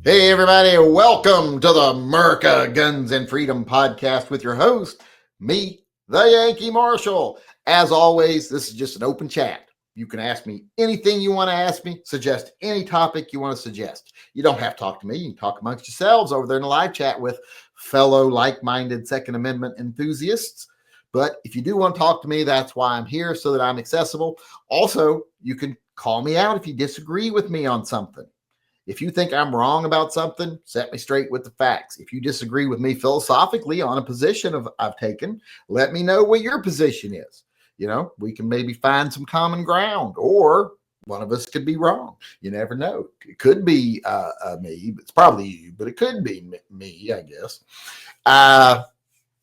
Hey, everybody, welcome to the MURCA Guns and Freedom podcast with your host, me, the Yankee Marshal. As always, this is just an open chat. You can ask me anything you want to ask me, suggest any topic you want to suggest. You don't have to talk to me. You can talk amongst yourselves over there in the live chat with fellow like-minded Second Amendment enthusiasts. But if you do want to talk to me, that's why I'm here, so that I'm accessible. Also, you can call me out if you disagree with me on something. If you think I'm wrong about something, set me straight with the facts. If you disagree with me philosophically on a position I've taken, let me know what your position is. You know, we can maybe find some common ground, or one of us could be wrong. You never know. It could be me. It's probably you, but it could be me, I guess.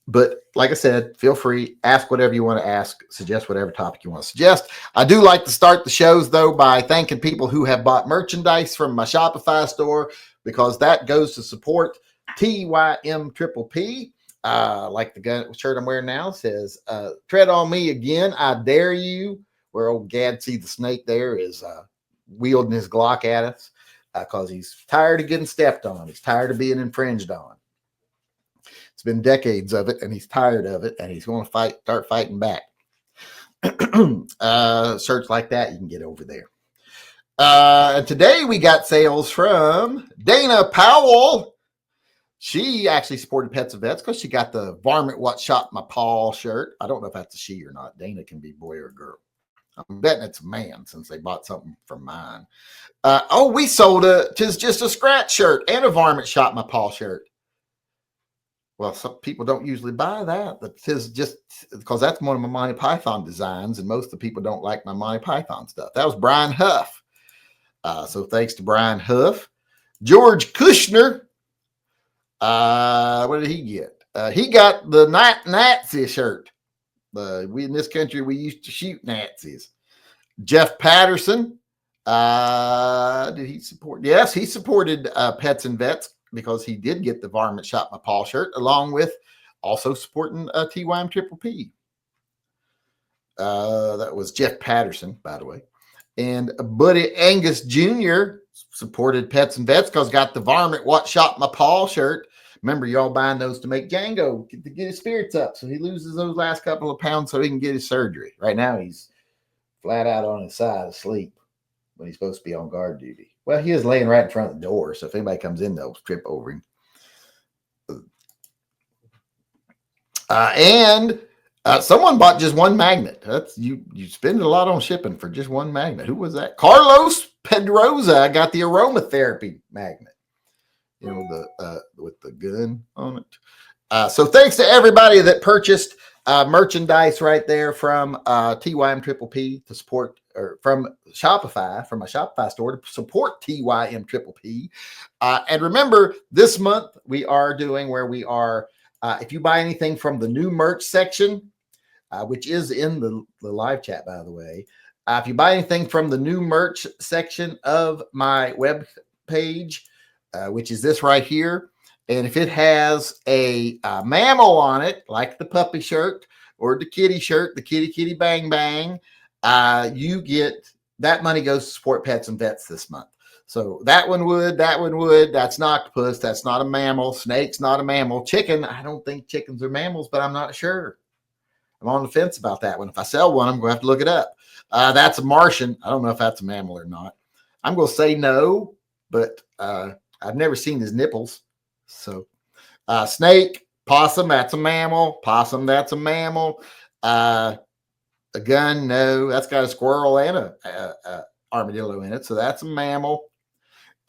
But like I said, feel free, ask whatever you want to ask, suggest whatever topic you want to suggest. I do like to start the shows, though, by thanking people who have bought merchandise from my Shopify store, because that goes to support TYMP. Like the shirt I'm wearing now says, tread on me again, I dare you, where old Gadsy the snake there is wielding his Glock at us because he's tired of getting stepped on. He's tired of being infringed on. It's been decades of it, and he's tired of it, and he's going to start fighting back. Shirts like that you can get over there. And today we got sales from Dana Powell. She actually supported Pets and Vets because she got the Varmint What Shot My Paw shirt. I don't know if that's a she or not. Dana can be boy or girl. I'm betting it's a man, since they bought something from mine. We sold just a scratch shirt and a Varmint Shot My Paw shirt. Well, some people don't usually buy that. That's just because that's one of my Monty Python designs, and most of the people don't like my Monty Python stuff. That was Brian Huff. So thanks to Brian Huff. George Kushner. What did he get? He got the Nazi shirt. We in this country, we used to shoot Nazis. Jeff Patterson. Did he support? Yes, he supported Pets and Vets, because he did get the Varmint Shot My Paw shirt, along with also supporting TYMP. That was Jeff Patterson, by the way. And Buddy Angus Jr. supported Pets and Vets because got the Varmint What Shot My Paw shirt. Remember, y'all buying those to make Django to get his spirits up, so he loses those last couple of pounds so he can get his surgery. Right now, he's flat out on his side asleep when he's supposed to be on guard duty. Well, he is laying right in front of the door, so if anybody comes in, they'll trip over him. And someone bought just one magnet. That's you spend a lot on shipping for just one magnet. Who was that? Carlos Pedroza got the aromatherapy magnet. You know, the with the gun on it. So thanks to everybody that purchased merchandise right there from TYMP to support, or from Shopify, from my Shopify store to support TYMP. And remember, this month we are doing where we are, if you buy anything from the new merch section, which is in the live chat, by the way, if you buy anything from the new merch section of my web page, which is this right here, and if it has a mammal on it, like the puppy shirt or the kitty shirt, the kitty bang bang, you get that money goes to support Pets and Vets this month. So that one would. That's an octopus. That's not a mammal. Snake's not a mammal. Chicken, I don't think chickens are mammals, but I'm not sure. I'm on the fence about that one. If I sell one, I'm going to have to look it up. That's a Martian. I don't know if that's a mammal or not. I'm going to say no, but I've never seen his nipples. So snake, possum, that's a mammal. Possum, that's a mammal. A gun, no. That's got a squirrel and a armadillo in it, so that's a mammal.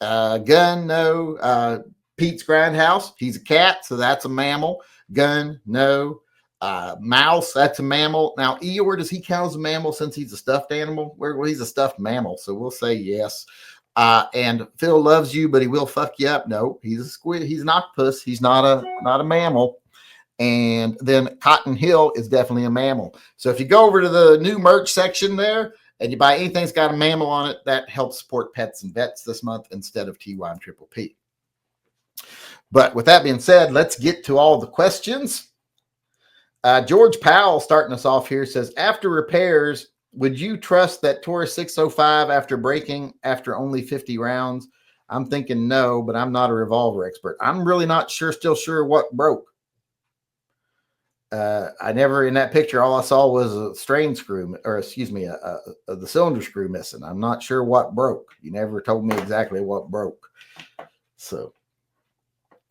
Gun, no. Pete's Grindhouse, he's a cat, so that's a mammal. Gun, no. Mouse, that's a mammal. Now, Eeyore, does he count as a mammal since he's a stuffed animal? Well, he's a stuffed mammal, so we'll say yes. And Phil loves you, but he will fuck you up. No, he's a squid. He's an octopus. He's not a mammal. And then Cotton Hill is definitely a mammal. So if you go over to the new merch section there and you buy anything that's got a mammal on it, that helps support Pets and Vets this month instead of TYMP. But with that being said, let's get to all the questions. George Powell starting us off here says, after repairs, would you trust that Taurus 605 after breaking after only 50 rounds? I'm thinking no, but I'm not a revolver expert. I'm really not still sure what broke. I never, in that picture, all I saw was a strain screw, or excuse me, the cylinder screw missing. I'm not sure what broke. You never told me exactly what broke. So,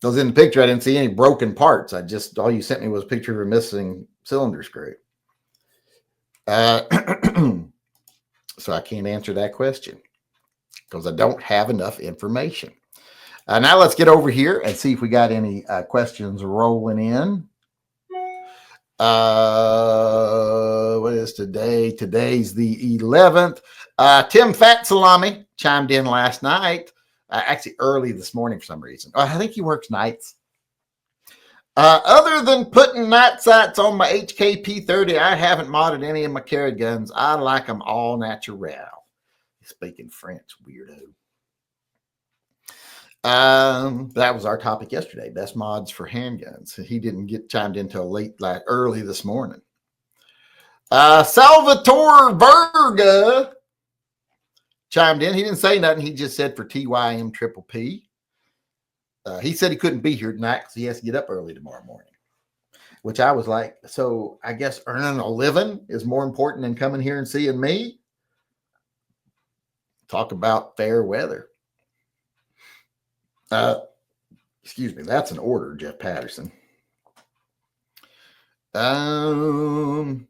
because in the picture, I didn't see any broken parts. All you sent me was a picture of a missing cylinder screw. So I can't answer that question because I don't have enough information. Now let's get over here and see if we got any questions rolling in. What is today? Today's the 11th. Tim Fat Salami chimed in last night, actually early this morning for some reason. I think he works nights. Other than putting night sights on my HKP30, I haven't modded any of my carry guns. I like them all natural. Speaking French, weirdo. That was our topic yesterday. Best mods for handguns. He didn't get chimed in until early this morning. Salvatore Verga chimed in. He didn't say nothing. He just said for TYMP. He said he couldn't be here tonight because he has to get up early tomorrow morning. Which I was like, so I guess earning a living is more important than coming here and seeing me. Talk about fair weather. Excuse me, that's an order, Jeff Patterson. John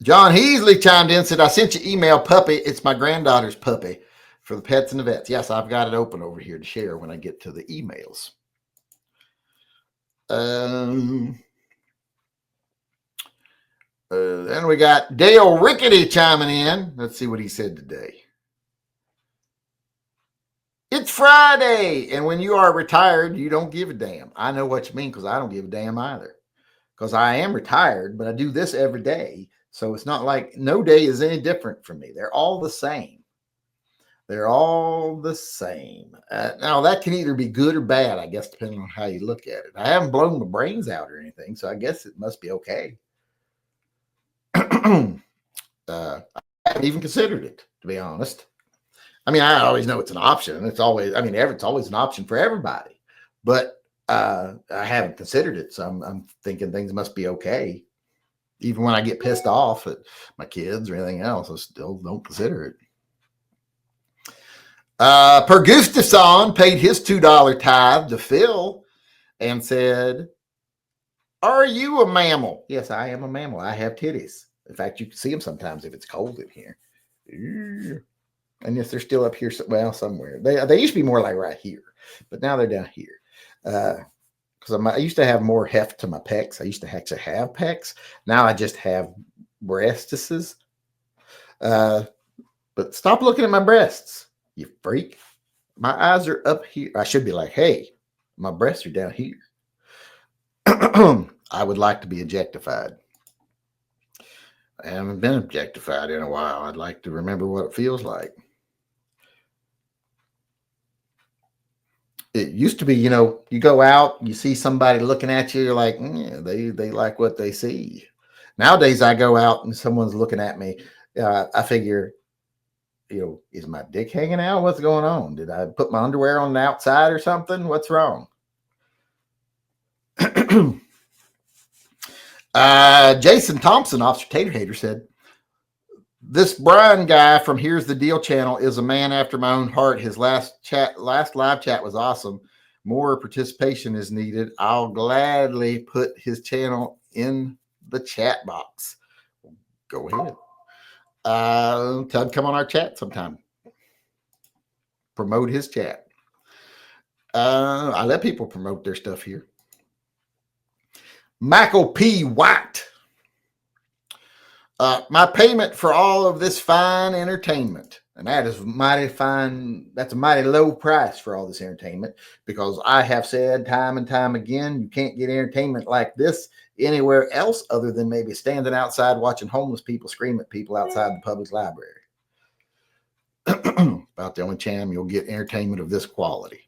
Heasley chimed in and said, I sent you email puppy. It's my granddaughter's puppy for the pets and the vets. Yes, I've got it open over here to share when I get to the emails. Then we got Dale Rickety chiming in. Let's see what he said today. It's Friday, and when you are retired, you don't give a damn. I know what you mean because I don't give a damn either. Because I am retired, but I do this every day. So it's not like no day is any different from me. They're all the same. They're all the same. Now, that can either be good or bad, I guess, depending on how you look at it. I haven't blown my brains out or anything, so I guess it must be okay. I haven't even considered it, to be honest. I mean, I always know it's an option. It's always an option for everybody. But I haven't considered it, so I'm thinking things must be okay. Even when I get pissed off at my kids or anything else, I still don't consider it. Per Gustafson paid his $2 tithe to Phil and said, are you a mammal? Yes, I am a mammal. I have titties. In fact, you can see them sometimes if it's cold in here. And yes, they're still up here, well, somewhere. They used to be more like right here, but now they're down here. Because I used to have more heft to my pecs. I used to actually have pecs. Now I just have breastises. But stop looking at my breasts, you freak. My eyes are up here. I should be like, hey, my breasts are down here. I would like to be objectified. I haven't been objectified in a while. I'd like to remember what it feels like. It used to be, you go out, you see somebody looking at you, you're like, yeah, they like what they see. Nowadays, I go out and someone's looking at me. I figure, is my dick hanging out? What's going on? Did I put my underwear on the outside or something? What's wrong? Jason Thompson, Officer Tater Hater, said, this Brian guy from Here's the Deal channel is a man after my own heart. His last live chat was awesome. More participation is needed. I'll gladly put his channel in the chat box. Go ahead. Tell him come on our chat sometime. Promote his chat. I let people promote their stuff here. Michael P. White. My payment for all of this fine entertainment, and that is mighty fine. That's a mighty low price for all this entertainment, because I have said time and time again, you can't get entertainment like this anywhere else other than maybe standing outside watching homeless people scream at people outside the public library. About the only channel you'll get entertainment of this quality.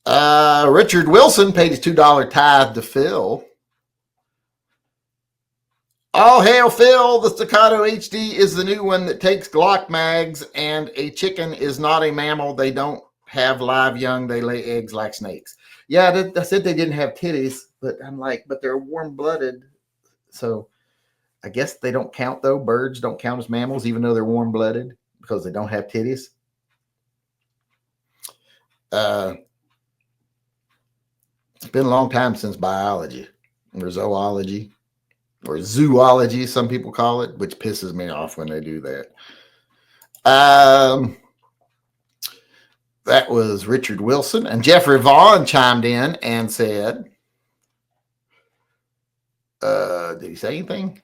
Richard Wilson paid his $2 tithe to Phil. All hail Phil. The Staccato HD is the new one that takes Glock mags, and a chicken is not a mammal. They don't have live young. They lay eggs like snakes. Yeah, I said they didn't have titties, but I'm like, but they're warm-blooded. So I guess they don't count, though. Birds don't count as mammals, even though they're warm-blooded, because they don't have titties. It's been a long time since biology or zoology or zoology, some people call it, which pisses me off when they do that. That was Richard Wilson, and Jeffrey Vaughn chimed in and said, did he say anything?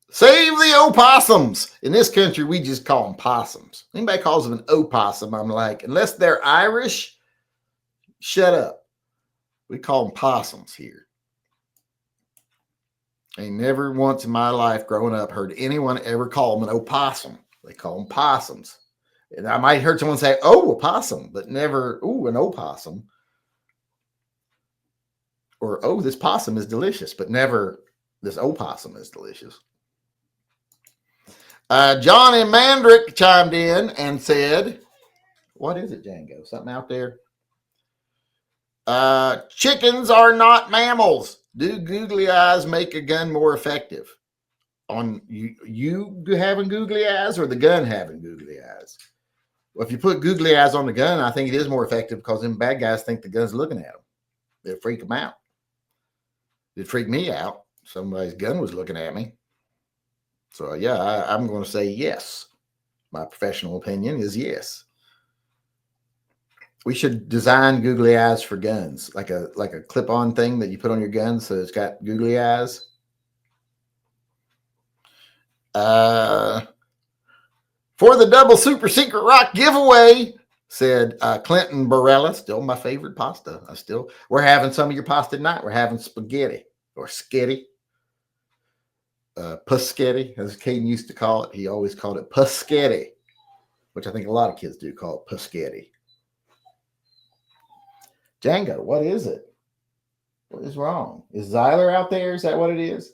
Save the opossums. In this country, we just call them possums. Anybody calls them an opossum, I'm like, unless they're Irish, shut up. We call them possums here. I never once in my life growing up heard anyone ever call them an opossum. They call them possums. And I might heard someone say, oh, a possum, but never, ooh, an opossum. Or, oh, this possum is delicious, but never, this opossum is delicious. Johnny Mandrick chimed in and said, what is it, Django? Something out there? Chickens are not mammals. Do googly eyes make a gun more effective? On you having googly eyes or the gun having googly eyes? Well, if you put googly eyes on the gun, I think it is more effective because them bad guys think the gun's looking at them. It'll freak them out. It'd freak me out. Somebody's gun was looking at me. So, yeah, I'm going to say yes. My professional opinion is yes. We should design googly eyes for guns, like a clip-on thing that you put on your gun so it's got googly eyes. For the double super secret rock giveaway, said Clinton Barella, still my favorite pasta. We're having some of your pasta tonight. We're having spaghetti or sketty. Puschetti, as Caden used to call it. He always called it puschetti, which I think a lot of kids do call it puschetti. Django, what is it? What is wrong? Is Zyler out there? Is that what it is?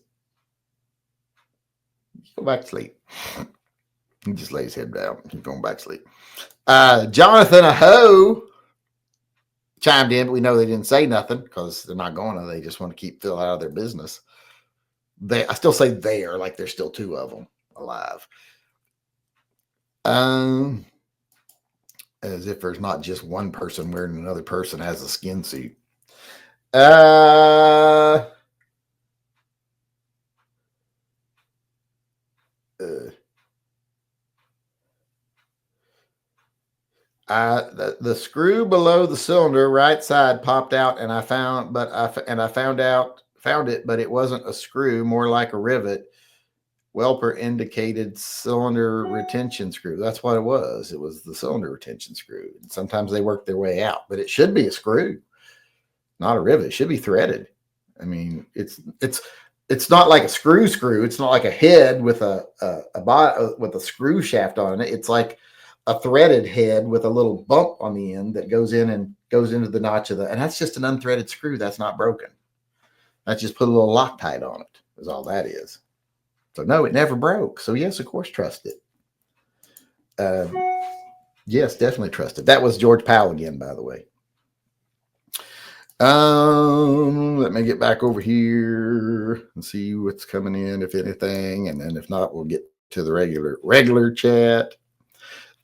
Go back to sleep. He just lays his head down. He's going back to sleep. Jonathan Aho chimed in, but we know they didn't say nothing because they're not going to. They just want to keep Phil out of their business. I still say they are like there's still two of them alive. As if there's not just one person wearing another person has a skin suit. The screw below the cylinder right side popped out, and I found it, but it wasn't a screw, more like a rivet. Welper indicated cylinder retention screw. That's what it was. It was the cylinder retention screw. And sometimes they work their way out, but it should be a screw, not a rivet. It should be threaded. I mean, it's not like a screw. It's not like a head with a screw shaft on it. It's like a threaded head with a little bump on the end that goes into the notch of and that's just an unthreaded screw. That's not broken. That's just put a little Loctite on it, is all that is. So no, it never broke. So yes, of course, trust it. Yes, definitely trust it. That was George Powell again, by the way. Let me get back over here and see what's coming in, if anything, and then if not, we'll get to the regular chat.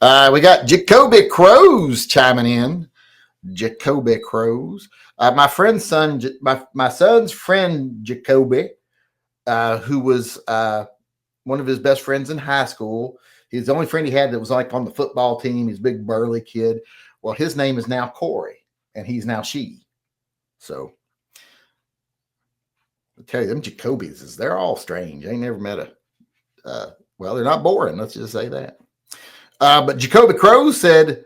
We got Jacoby Crows chiming in. Jacoby Crows. My son's friend Jacoby, who was one of his best friends in high school. He's the only friend he had that was like on the football team. He's a big burly kid. Well, his name is now Corey, and he's now she. So I'll tell you, them Jacobys, they're all strange. I ain't never met well, they're not boring. Let's just say that. But Jacoby Crow said,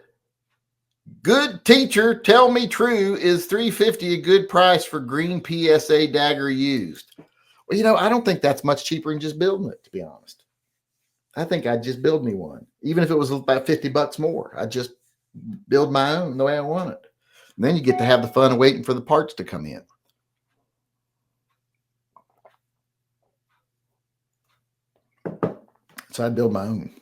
good teacher, tell me true, is $350 a good price for green PSA dagger used? Well, I don't think that's much cheaper than just building it, to be honest. I think I'd just build me one. Even if it was about $50 more, I'd just build my own the way I want it. And then you get to have the fun of waiting for the parts to come in. So I'd build my own.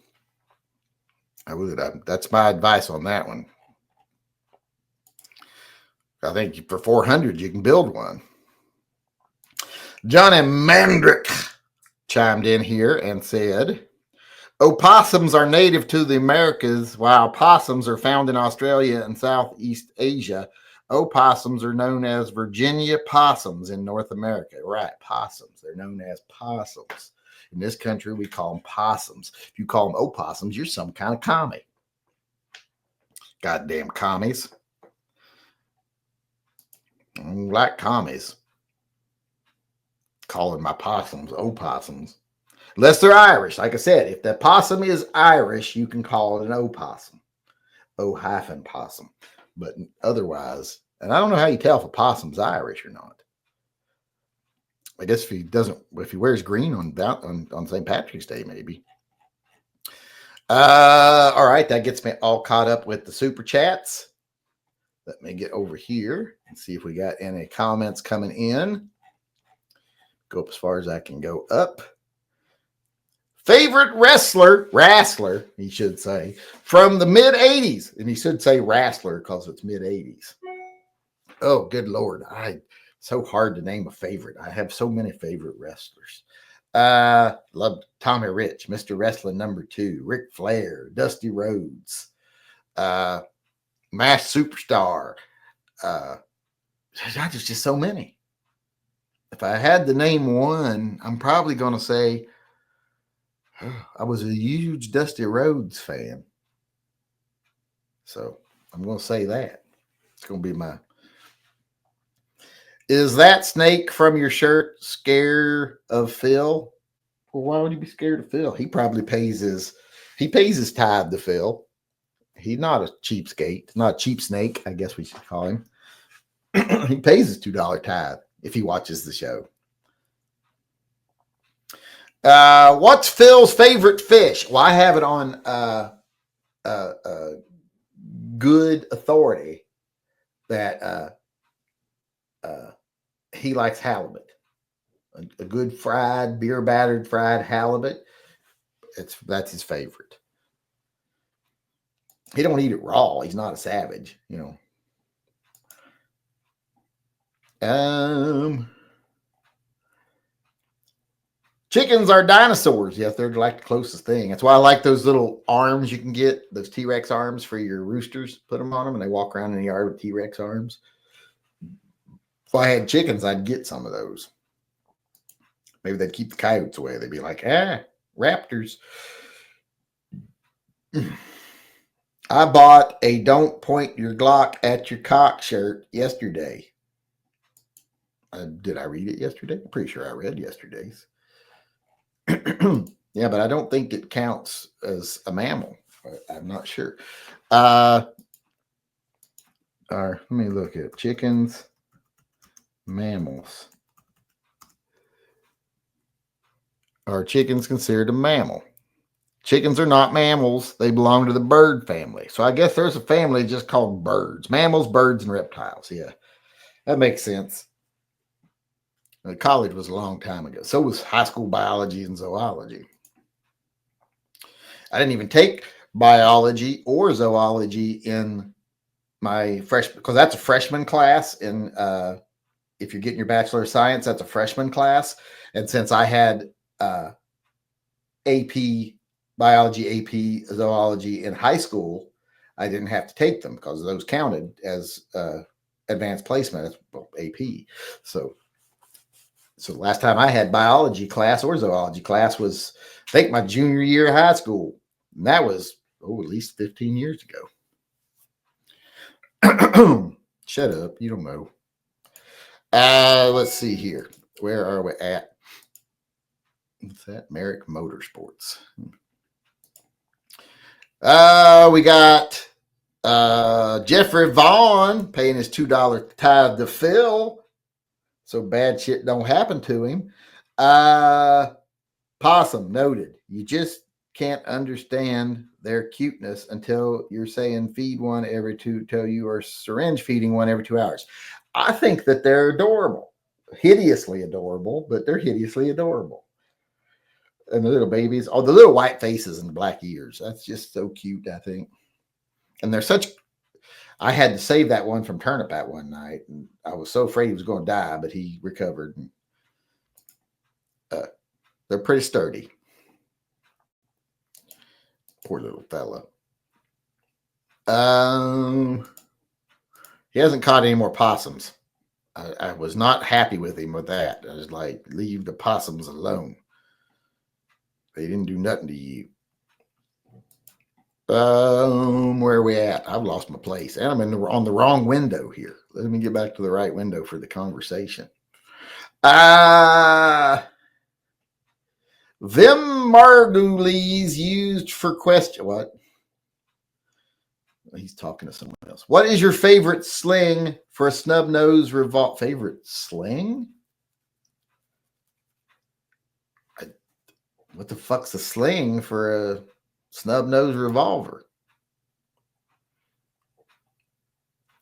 I would. That's my advice on that one. I think for 400 you can build one. Johnny Mandrick chimed in here and said, opossums are native to the Americas, while possums are found in Australia and Southeast Asia. Opossums are known as Virginia possums in North America. Right, possums. They're known as possums. In this country, we call them possums. If you call them opossums, you're some kind of commie. Goddamn commies. I don't like commies. Calling my possums opossums. Unless they're Irish. Like I said, if the possum is Irish, you can call it an opossum. O-possum. But otherwise, and I don't know how you tell if a possum's Irish or not. I guess if he wears green on St. Patrick's Day, maybe. All right, that gets me all caught up with the super chats. Let me get over here and see if we got any comments coming in. Go up as far as I can go up. Favorite wrestler, he should say, from the mid-'80s. And he should say wrestler because it's mid-'80s. Oh, good Lord. So hard to name a favorite. I have so many favorite wrestlers. Loved Tommy Rich, Mr. Wrestling #2, Ric Flair, Dusty Rhodes, Masked Superstar. There's just so many. If I had to name one, I'm probably going to say I was a huge Dusty Rhodes fan. So I'm going to say that. It's going to be my... Is that snake from your shirt scared of Phil? Well, why would he be scared of Phil? He probably pays his tithe to Phil. He's not a cheapskate, not a cheap snake, I guess we should call him. He pays his $2 tithe if he watches the show. What's Phil's favorite fish? Well, I have it on good authority that he likes halibut. A good fried, beer battered fried halibut. That's his favorite. He don't eat it raw. He's not a savage, you know. Chickens are dinosaurs. Yes, they're like the closest thing. That's why I like those little arms you can get, those T-Rex arms for your roosters. Put them on them and they walk around in the yard with T-Rex arms. If I had chickens, I'd get some of those. Maybe they'd keep the coyotes away. They'd be like, raptors. I bought a "Don't Point Your Glock at Your Cock" shirt yesterday. Did I read it yesterday? I'm pretty sure I read yesterday's. Yeah, but I don't think it counts as a mammal. I'm not sure. Let me look at chickens, mammals. Are chickens considered a mammal? Chickens are not mammals. They belong to the bird family. So I guess there's a family just called birds. Mammals, birds, and reptiles. Yeah, that makes sense. College was a long time ago. So was high school biology and zoology. I didn't even take biology or zoology in my freshman, because that's a freshman class. And if you're getting your Bachelor of Science, that's a freshman class. And since I had AP biology, AP zoology in high school, I didn't have to take them because those counted as advanced placement, AP. So the last time I had biology class or zoology class was, I think, my junior year of high school. And that was, at least 15 years ago. Shut up. You don't know. Let's see here. Where are we at? What's that? Merrick Motorsports. We got Jeffrey Vaughn paying his $2 tithe to Phil, so bad shit don't happen to him. Possum noted. You just can't understand their cuteness until you're saying feed one every two, till you are syringe feeding one every 2 hours. I think that they're adorable, hideously adorable, but they're hideously adorable. And the little babies, oh, the little white faces and the black ears. That's just so cute, I think. And they're such, I had to save that one from Turnip at one night. And I was so afraid he was going to die, but he recovered. And, they're pretty sturdy. Poor little fella. He hasn't caught any more possums. I was not happy with him with that. I was like, leave the possums alone. They didn't do nothing to you. Where are we at? I've lost my place. And I'm on the wrong window here. Let me get back to the right window for the conversation. Vim Margulies used for question. What? He's talking to someone else. What is your favorite sling for a snub nose revolver? Favorite sling? What the fuck's a sling for a snub nose revolver?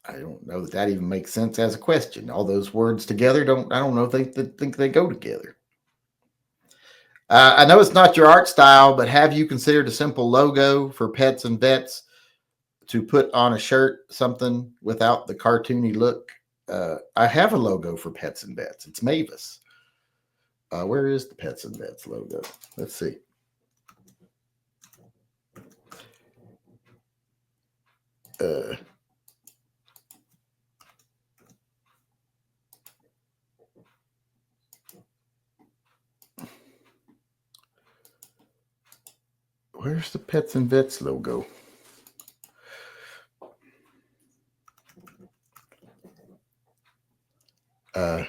I don't know that even makes sense as a question. All those words together I don't know if they think they go together. I know it's not your art style, but have you considered a simple logo for pets and vets to put on a shirt, something without the cartoony look? I have a logo for pets and vets. It's Mavis. Where is the pets and vets logo? Let's see. Where's the pets and vets logo? I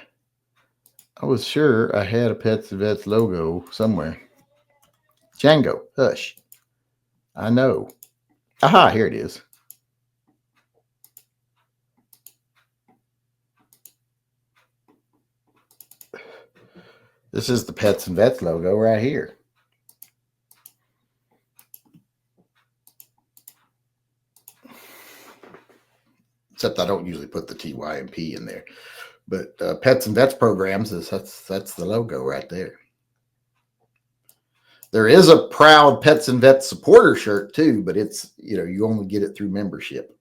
was sure I had a pets and vets logo somewhere. Django, hush. I know. Aha, here it is. This is the pets and vets logo right here. Except I don't usually put the TYMP in there. But Pets and Vets Programs, that's the logo right there. There is a proud Pets and Vets supporter shirt too, but it's, you only get it through membership.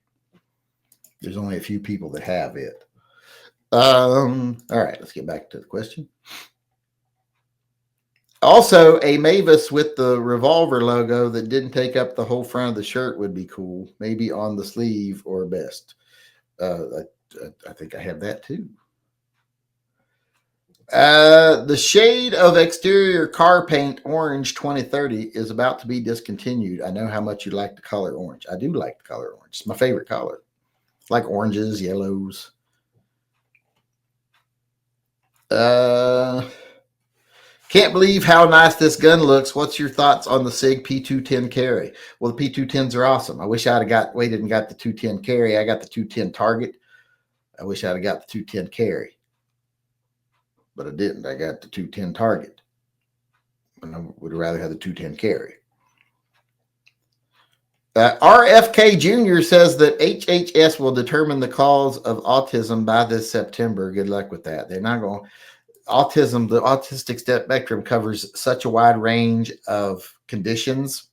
There's only a few people that have it. All right, let's get back to the question. Also, a Mavis with the revolver logo that didn't take up the whole front of the shirt would be cool. Maybe on the sleeve or best. I think I have that too. The shade of exterior car paint orange 2030 is about to be discontinued. I know how much you like the color orange. I do like the color orange. It's my favorite color. I like oranges, yellows. Can't believe how nice this gun looks. What's your thoughts on the SIG P210 carry? Well, the P210s are awesome. I wish I'd have waited and got the 210 carry. I got the 210 target. I wish I'd have got the 210 carry. But I didn't. I got the 210 target. And I would rather have the 210 carry. RFK Jr. says that HHS will determine the cause of autism by this September. Good luck with that. They're not going. Autism, the autistic spectrum covers such a wide range of conditions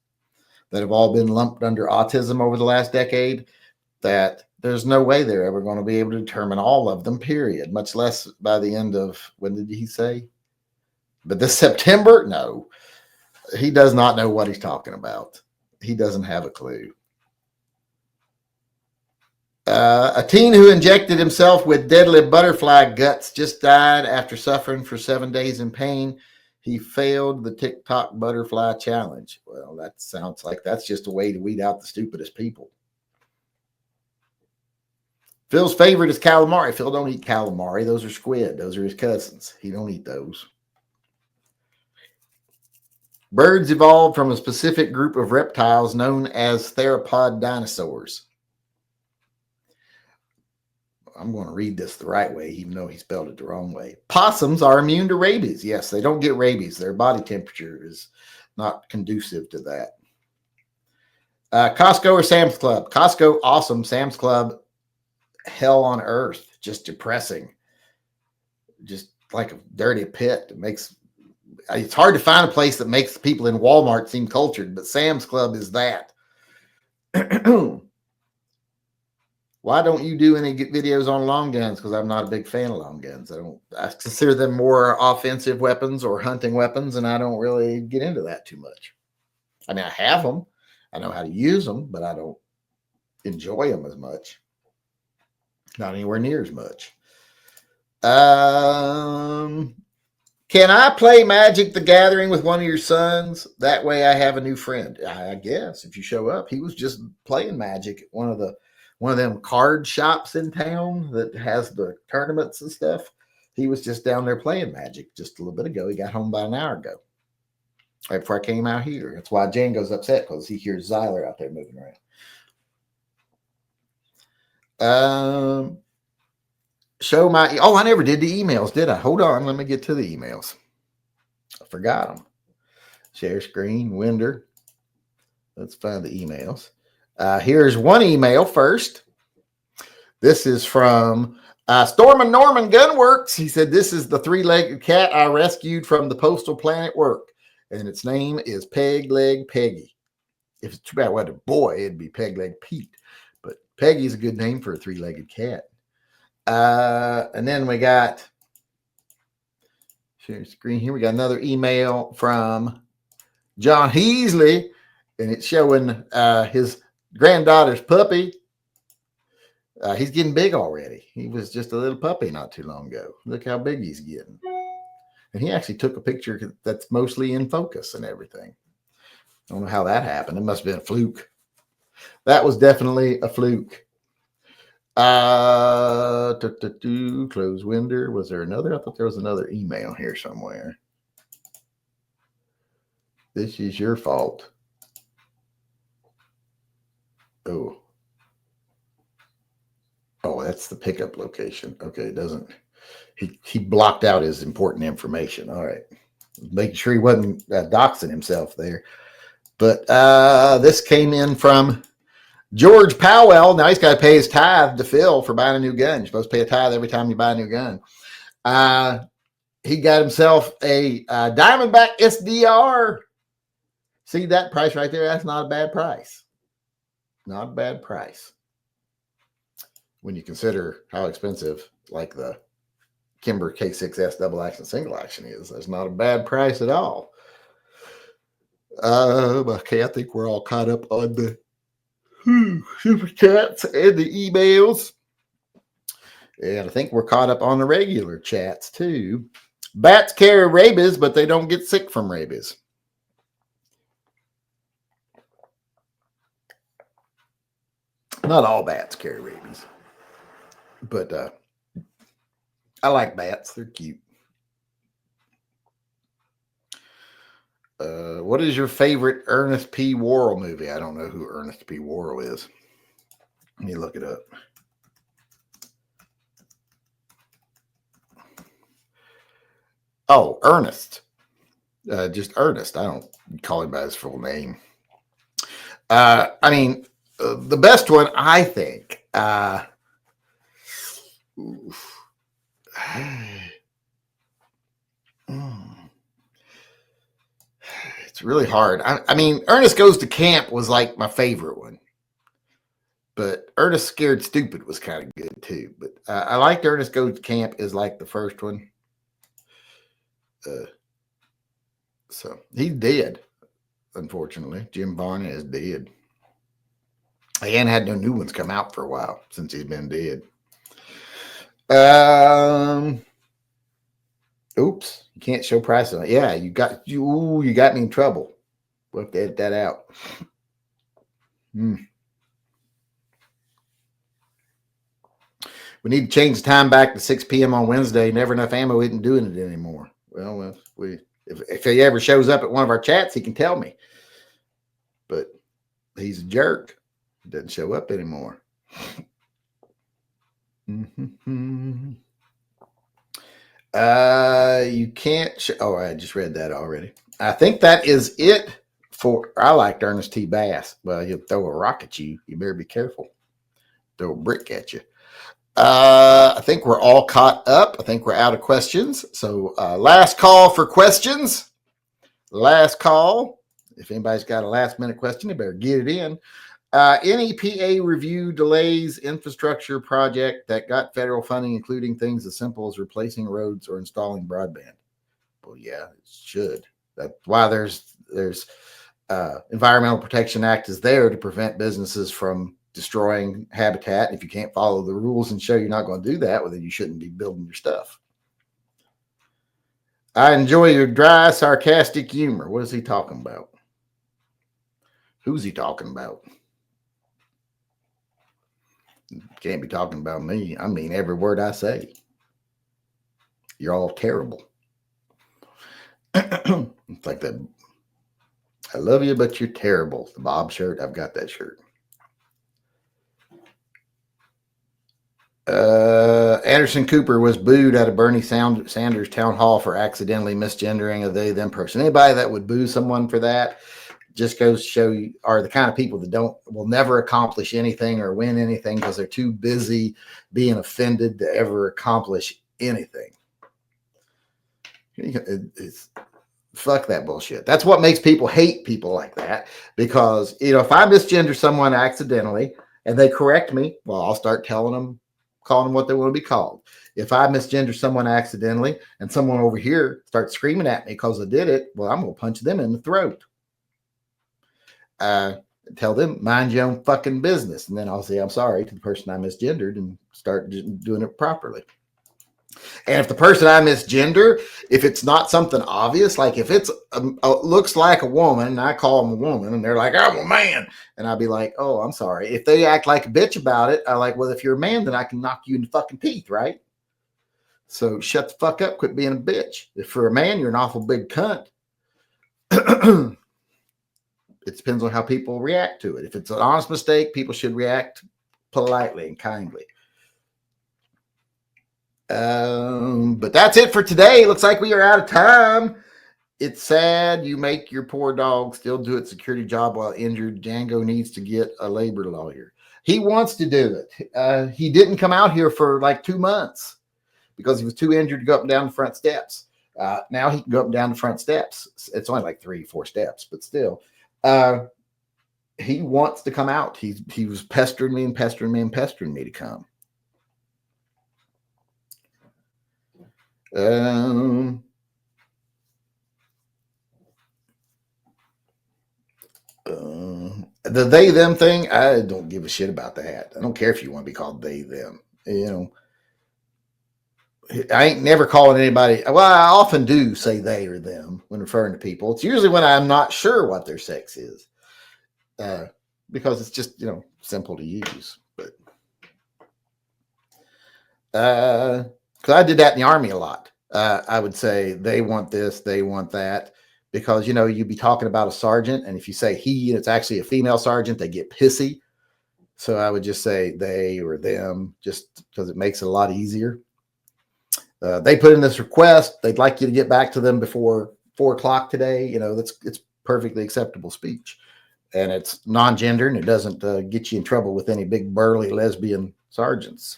that have all been lumped under autism over the last decade that there's no way they're ever going to be able to determine all of them, period, much less by the end of, when did he say? But this September? No. He does not know what he's talking about. He doesn't have a clue. A teen who injected himself with deadly butterfly guts just died after suffering for 7 days in pain. He failed the TikTok butterfly challenge. Well, that sounds like that's just a way to weed out the stupidest people. Phil's favorite is calamari. Phil don't eat calamari. Those are squid. Those are his cousins. He don't eat those. Birds evolved from a specific group of reptiles known as theropod dinosaurs. I'm going to read this the right way, even though he spelled it the wrong way. Possums are immune to rabies. Yes, they don't get rabies. Their body temperature is not conducive to that. Costco or Sam's Club? Costco, awesome. Sam's Club, hell on earth. Just depressing. Just like a dirty pit. It makes it's hard to find a place that makes people in Walmart seem cultured, but Sam's Club is that. Why don't you do any videos on long guns? Because I'm not a big fan of long guns. I consider them more offensive weapons or hunting weapons, and I don't really get into that too much. I mean, I have them. I know how to use them, but I don't enjoy them as much. Not anywhere near as much. Can I play Magic the Gathering with one of your sons? That way I have a new friend. I guess if you show up. He was just playing Magic at one of them card shops in town that has the tournaments and stuff. He was just down there playing Magic just a little bit ago. He got home about an hour ago. Right before I came out here. That's why Django's upset, because he hears Zyler out there moving around. Show my, I never did the emails, did I? Hold on, let me get to the emails. I forgot them. Share screen, Winder. Let's find the emails. Here's one email first. This is from Stormin' Norman Gunworks. He said, this is the three-legged cat I rescued from the Postal Planet work, and its name is Peg Leg Peggy. If it's too bad, what a boy, it'd be Peg Leg Pete. But Peggy's a good name for a three-legged cat. And then we got, share screen here, we got another email from John Heasley, and it's showing his granddaughter's puppy. He's getting big already. He was just a little puppy not too long ago. Look how big he's getting. And he actually took a picture that's mostly in focus and everything. I don't know how that happened. It must have been a fluke. That was definitely a fluke. Close Winder. Was there another? I thought there was another email here somewhere. This is your fault. Oh, that's the pickup location. Okay, it doesn't. He blocked out his important information. All right, making sure he wasn't doxing himself there. But this came in from George Powell. Now he's got to pay his tithe to Phil for buying a new gun. You're supposed to pay a tithe every time you buy a new gun. He got himself a Diamondback SDR. See that price right there? That's not a bad price. Not a bad price. When you consider how expensive like the Kimber K6S double action single action is, that's not a bad price at all. Okay, I think we're all caught up on the super chats and the emails. And I think we're caught up on the regular chats too. Bats carry rabies, but they don't get sick from rabies. Not all bats carry rabies. But I like bats. They're cute. What is your favorite Ernest P. Worrell movie? I don't know who Ernest P. Worrell is. Let me look it up. Oh, Ernest. Just Ernest. I don't call him by his full name. I mean, the best one, I think. It's really hard. I mean, Ernest Goes to Camp was like my favorite one. But Ernest Scared Stupid was kind of good too. But I liked Ernest Goes to Camp is like the first one. So he's dead, unfortunately. Jim Varney is dead. He hadn't had no new ones come out for a while since he's been dead. Oops, you can't show price on it. Yeah, you got me in trouble. We'll have to edit that out. We need to change the time back to 6 p.m. on Wednesday. Never Enough Ammo isn't doing it anymore. Well, if he ever shows up at one of our chats, he can tell me. But he's a jerk. He doesn't show up anymore. You can't. I just read that already. I think that is it for. I liked Ernest T. Bass. Well, he'll throw a rock at you. You better be careful. Throw a brick at you. I think we're all caught up. I think we're out of questions. So last call for questions. Last call. If anybody's got a last minute question, they better get it in. NEPA review delays infrastructure project that got federal funding, including things as simple as replacing roads or installing broadband. Well, yeah, it should. That's why there's Environmental Protection Act is there to prevent businesses from destroying habitat. If you can't follow the rules and show you're not going to do that, well, then you shouldn't be building your stuff. I enjoy your dry, sarcastic humor. What is he talking about? Who's he talking about? Can't be talking about me. I mean every word I say. You're all terrible. It's like that. I love you, but you're terrible. The Bob shirt. I've got that shirt. Anderson Cooper was booed at a Bernie Sanders town hall for accidentally misgendering a they them person. Anybody that would boo someone for that just goes to show you are the kind of people that will never accomplish anything or win anything because they're too busy being offended to ever accomplish anything. Fuck that bullshit. That's what makes people hate people like that, because if I misgender someone accidentally and they correct me, well, I'll start calling them what they want to be called. If I misgender someone accidentally and someone over here starts screaming at me because I did it, well, I'm going to punch them in the throat. Tell them, mind your own fucking business. And then I'll say, I'm sorry to the person I misgendered and start doing it properly. And if the person I misgender, if it's not something obvious, like if it's looks like a woman and I call them a woman and they're like, I'm a man. And I'll be like, oh, I'm sorry. If they act like a bitch about it, I like, well, if you're a man, then I can knock you in the fucking teeth, right? So shut the fuck up. Quit being a bitch. If for a man, you're an awful big cunt. It depends on how people react to it. If it's an honest mistake, people should react politely and kindly. But that's it for today. Looks like we are out of time. It's sad you make your poor dog still do its security job while injured. Django needs to get a labor lawyer. He wants to do it. He didn't come out here for like 2 months because he was too injured to go up and down the front steps. Now he can go up and down the front steps. It's only like 3-4 steps, but still. He wants to come out. He was pestering me to come. The they them thing, I don't give a shit about that. I don't care if you want to be called they them. I ain't never calling anybody. Well, I often do say they or them when referring to people. It's usually when I'm not sure what their sex is, because it's just simple to use. But because I did that in the Army a lot. I would say they want this, they want that, because you'd be talking about a sergeant, and if you say he and it's actually a female sergeant, they get pissy. So I would just say they or them, just because it makes it a lot easier. They put in this request. They'd like you to get back to them before 4:00 today. It's perfectly acceptable speech, and it's non-gender, and it doesn't get you in trouble with any big burly lesbian sergeants.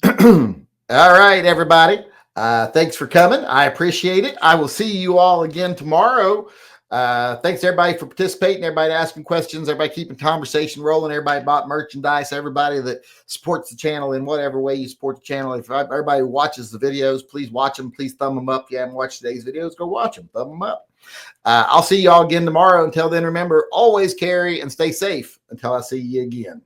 All right, everybody. Thanks for coming. I appreciate it. I will see you all again tomorrow. Thanks everybody for participating, everybody asking questions, everybody keeping conversation rolling, everybody bought merchandise, everybody that supports the channel in whatever way you support the channel. If everybody who watches the videos, please watch them. Please thumb them up. If you haven't watched today's videos, go watch them. Thumb them up. I'll see you all again tomorrow. Until then, remember, always carry and stay safe until I see you again.